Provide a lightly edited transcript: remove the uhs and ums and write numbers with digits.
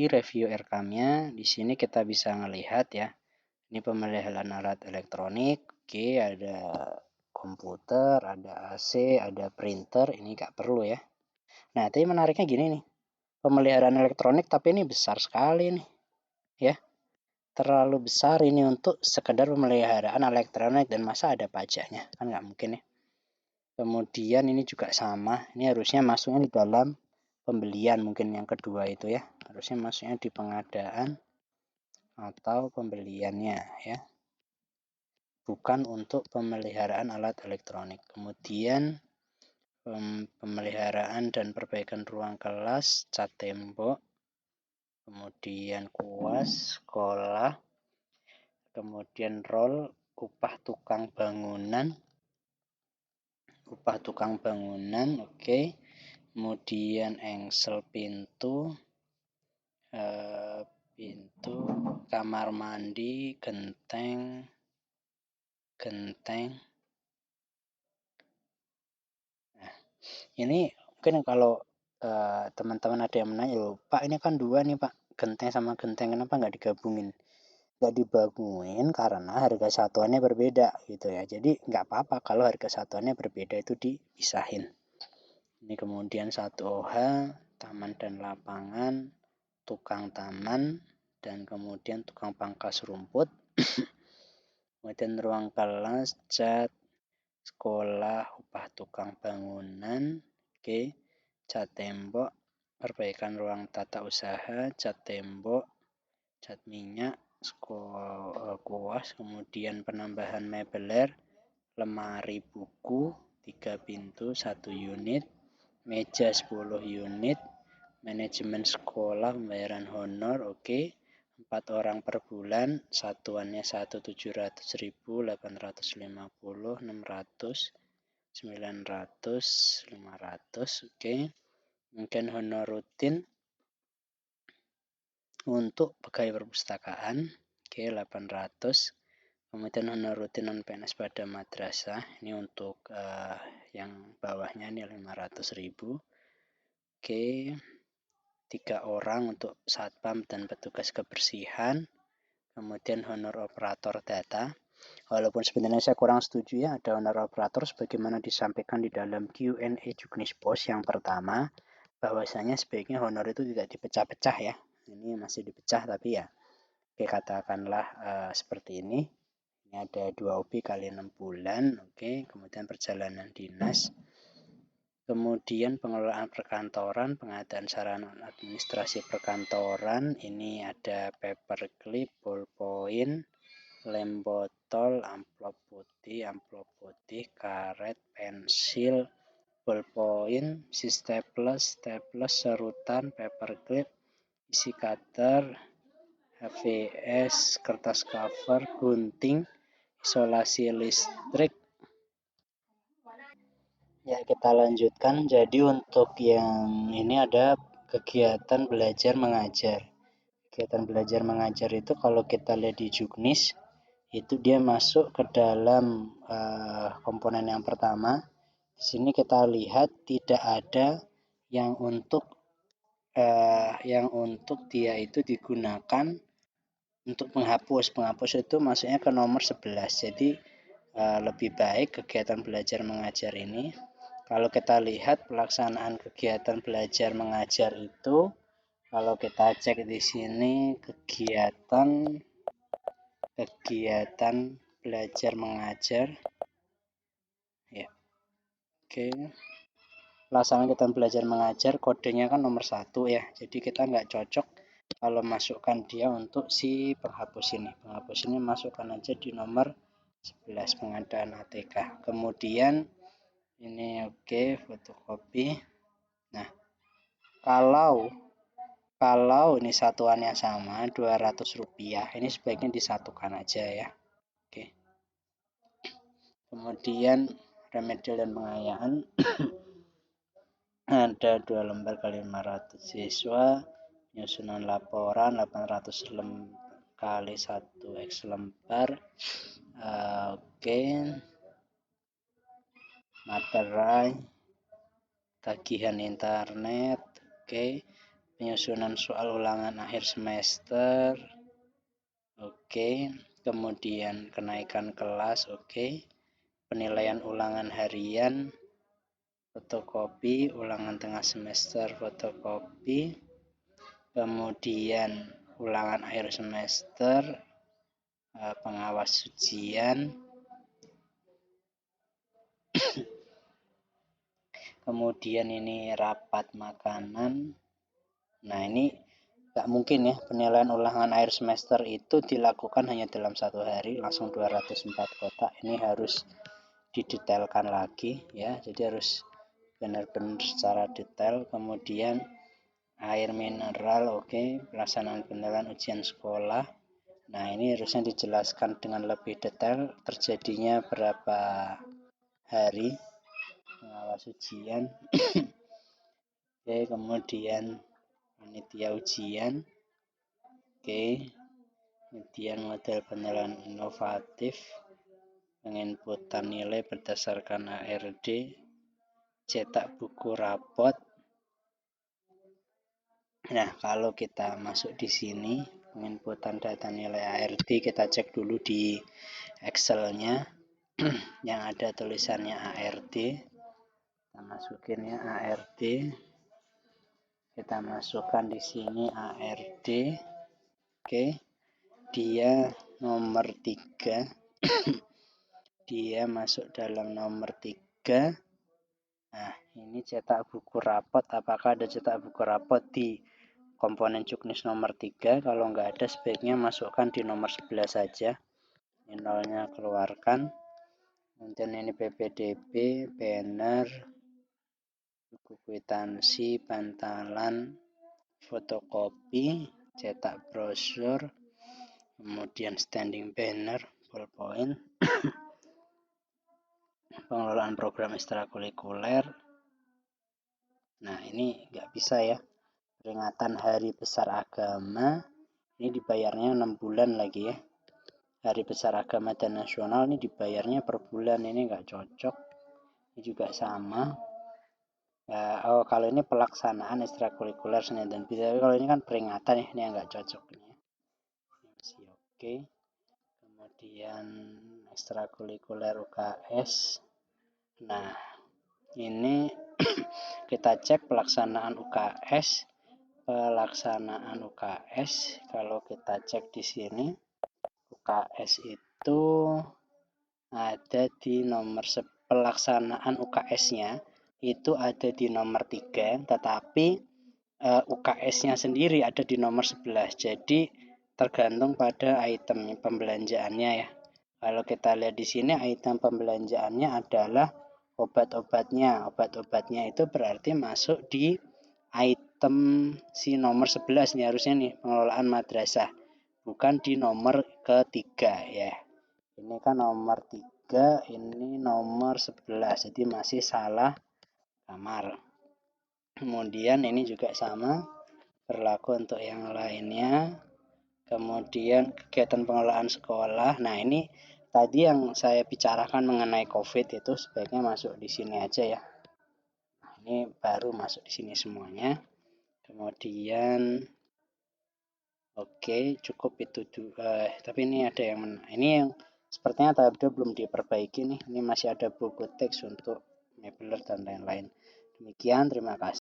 review rekamnya. Di sini kita bisa melihat ya. Ini pemeliharaan alat elektronik. Oke, ada komputer, ada AC, ada printer. Ini nggak perlu ya. Nah, tapi menariknya gini nih. Pemeliharaan elektronik tapi ini besar sekali nih. Ya. Terlalu besar ini untuk sekedar pemeliharaan elektronik dan masa ada pajaknya. Kan nggak mungkin ya. Kemudian ini juga sama. Ini harusnya masuknya di dalam pembelian mungkin yang kedua itu ya. Harusnya masuknya di pengadaan atau pembeliannya ya. Bukan untuk pemeliharaan alat elektronik. Kemudian pemeliharaan dan perbaikan ruang kelas, cat tembok, kemudian kuas, sekolah, kemudian roll, upah tukang bangunan, oke. Kemudian engsel pintu, kamar mandi, genteng. Nah, ini mungkin kalau teman-teman ada yang menanya, Pak ini kan dua nih Pak, genteng sama genteng, kenapa nggak digabungin? Nggak dibangun karena harga satuannya berbeda gitu ya. Jadi nggak apa-apa kalau harga satuannya berbeda itu dipisahin. Ini kemudian 1OH, taman dan lapangan, tukang taman, dan kemudian tukang pangkas rumput. Kemudian ruang kelas, cat, sekolah, upah tukang bangunan, oke, cat tembok, perbaikan ruang tata usaha, cat tembok, cat minyak, kuas, kemudian penambahan mebeler, lemari buku, 3 pintu, 1 unit, meja 10 unit, manajemen sekolah, pembayaran honor, oke. 4 orang per bulan, satuannya 1.700.000, 850, 600, 900, 500, oke. Mungkin honor rutin untuk pegawai perpustakaan, oke, 800. Kemudian honor rutin non PNS pada madrasah, ini untuk yang bawahnya ini 500.000. Oke, 3 orang untuk satpam dan petugas kebersihan. Kemudian honor operator data. Walaupun sebenarnya saya kurang setuju ya ada honor operator sebagaimana disampaikan di dalam Q&A Juknis Pos yang pertama, bahwasanya sebaiknya honor itu tidak dipecah-pecah ya. Ini masih dipecah tapi ya oke, katakanlah seperti ini. Ini ada 2 OP kali 6 bulan, oke. Kemudian perjalanan dinas. Kemudian pengelolaan perkantoran, pengadaan sarana administrasi perkantoran. Ini ada paperclip, ballpoint, lem botol, amplop putih, karet, pensil, ballpoint, staples, serutan, paperclip, isi cutter, HVS, kertas cover, gunting, isolasi listrik. Ya, kita lanjutkan. Jadi untuk yang ini ada kegiatan belajar mengajar. Kegiatan belajar mengajar itu kalau kita lihat di Juknis, itu dia masuk ke dalam komponen yang pertama. Di sini kita lihat tidak ada yang untuk dia itu digunakan untuk menghapus. Penghapus itu masuknya ke nomor 11. Jadi lebih baik kegiatan belajar mengajar ini. Kalau kita lihat pelaksanaan kegiatan belajar mengajar itu, kalau kita cek di sini kegiatan belajar mengajar, ya, oke. Pelaksanaan kegiatan belajar mengajar kodenya kan nomor 1 ya, jadi kita nggak cocok kalau masukkan dia untuk si penghapus ini. Penghapus ini masukkan aja di nomor 11 pengadaan ATK. Kemudian ini oke, fotokopi. Nah, kalau ini satuannya sama 200 rupiah, ini sebaiknya disatukan aja ya. Oke. Kemudian remedial dan pengayaan ada 2 lembar kali 500 siswa, penyusunan laporan 800 kali 1 X lembar. Oke. Materai, tagihan internet, oke. penyusunan soal ulangan akhir semester, oke. Kemudian kenaikan kelas, oke. Penilaian ulangan harian, fotokopi, ulangan tengah semester, fotokopi. Kemudian ulangan akhir semester, pengawas ujian. Kemudian ini rapat makanan. Nah, ini nggak mungkin ya, penilaian ulangan akhir semester itu dilakukan hanya dalam 1 hari langsung 204 kotak. Ini harus didetailkan lagi ya, jadi harus benar-benar secara detail. Kemudian air mineral, oke. Pelaksanaan penilaian ujian sekolah. Nah, ini harusnya dijelaskan dengan lebih detail, terjadinya berapa hari pengawas ujian. Oke, kemudian panitia ujian. Oke, kemudian model penilaian inovatif, penginputan nilai berdasarkan ARD, cetak buku rapot. Nah, kalau kita masuk di sini, penginputan data nilai ARD, kita cek dulu di Excel-nya yang ada tulisannya ARD. Kita masukin ya ARD. Kita masukkan di sini ARD. Oke. Dia nomor 3. Dia masuk dalam nomor 3. Nah, ini cetak buku rapot. Apakah ada cetak buku rapot di komponen juknis nomor 3? Kalau nggak ada, sebaiknya masukkan di nomor 11 saja. Ini nolnya keluarkan. Kemudian ini PPDB, banner, buku kwitansi, bantalan, fotokopi, cetak brosur, kemudian standing banner, ballpoint, pengelolaan program ekstrakurikuler. Nah, ini nggak bisa ya. Peringatan Hari Besar Agama, ini dibayarnya 6 bulan lagi ya. Hari Besar Agama dan Nasional ini dibayarnya per bulan, ini nggak cocok. Ini juga sama. Ya, kalau ini pelaksanaan ekstrakurikuler Senin dan bisa, kalau ini kan peringatan ya, ini nggak cocok ini. Masih oke. Kemudian ekstrakurikuler UKS. Nah, ini kita cek pelaksanaan UKS. Kalau kita cek di sini, UKS itu ada di nomor pelaksanaan UKS-nya itu ada di nomor 3, tetapi UKS-nya sendiri ada di nomor 11. Jadi tergantung pada item pembelanjaannya ya. Kalau kita lihat di sini, item pembelanjaannya adalah obat-obatnya. Obat-obatnya itu berarti masuk di item si nomor 11 nih, harusnya nih, pengelolaan madrasah. Bukan di nomor ketiga ya. Ini kan nomor 3, ini nomor 11. Jadi masih salah kamar. Kemudian ini juga sama, berlaku untuk yang lainnya. Kemudian kegiatan pengelolaan sekolah. Nah, ini tadi yang saya bicarakan mengenai COVID itu sebaiknya masuk di sini aja ya. Nah, ini baru masuk di sini semuanya. Kemudian oke, cukup itu. Tapi ini ada yang ini yang sepertinya tahap 2 belum diperbaiki nih. Ini masih ada buku teks untuk Mapler dan lain-lain. Demikian, terima kasih.